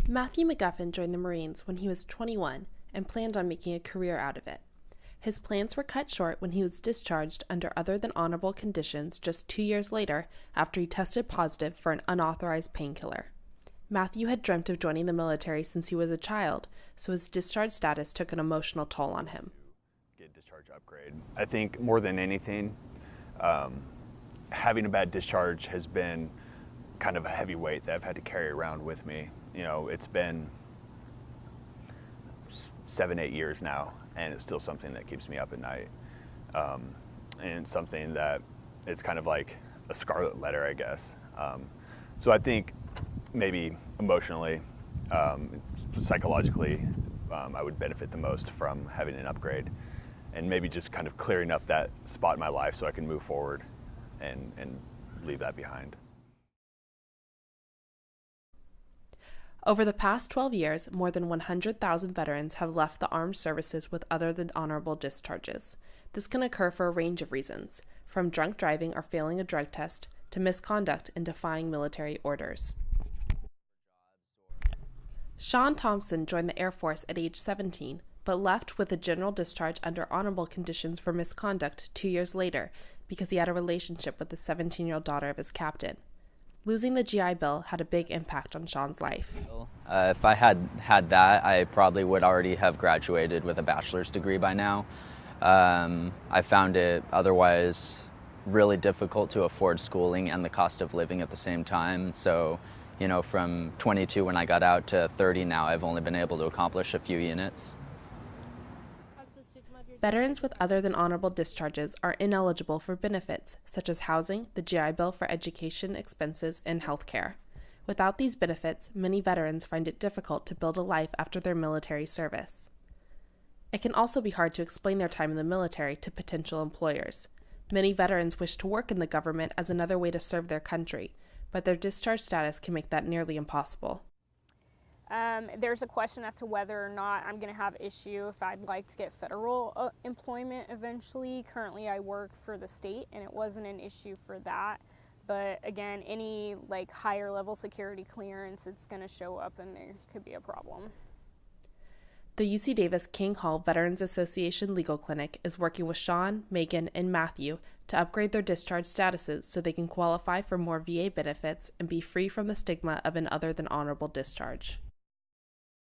Matthew McGuffin joined the Marines when he was 21 and planned on making a career out of it. His plans were cut short when he was discharged under other than honorable conditions just 2 years later after he tested positive for an unauthorized painkiller. Matthew had dreamt of joining the military since he was a child, so his discharge status took an emotional toll on him. Get discharge upgrade. I think more than anything, having a bad discharge has been kind of a heavy weight that I've had to carry around with me. You know, it's been 7-8 years now, and it's still something that keeps me up at night. And something that it's kind of like a scarlet letter, I guess. So I think maybe emotionally, psychologically, I would benefit the most from having an upgrade and maybe just kind of clearing up that spot in my life so I can move forward and leave that behind. Over the past 12 years, more than 100,000 veterans have left the armed services with other than honorable discharges. This can occur for a range of reasons, from drunk driving or failing a drug test to misconduct and defying military orders. Sean Thompson joined the Air Force at age 17, but left with a general discharge under honorable conditions for misconduct 2 years later because he had a relationship with the 17-year-old daughter of his captain. Losing the GI Bill had a big impact on Sean's life. If I had had that, I probably would already have graduated with a bachelor's degree by now. I found it otherwise really difficult to afford schooling and the cost of living at the same time. So, you know, from 22 when I got out to 30 now, I've only been able to accomplish a few units. Veterans with other than honorable discharges are ineligible for benefits, such as housing, the GI Bill for education expenses, and health care. Without these benefits, many veterans find it difficult to build a life after their military service. It can also be hard to explain their time in the military to potential employers. Many veterans wish to work in the government as another way to serve their country, but their discharge status can make that nearly impossible. There's a question as to whether or not I'm going to have issue if I'd like to get federal employment eventually. Currently I work for the state and it wasn't an issue for that. But again, any like higher level security clearance, it's going to show up and there could be a problem. The UC Davis King Hall Veterans Association Legal Clinic is working with Sean, Megan, and Matthew to upgrade their discharge statuses so they can qualify for more VA benefits and be free from the stigma of an other than honorable discharge.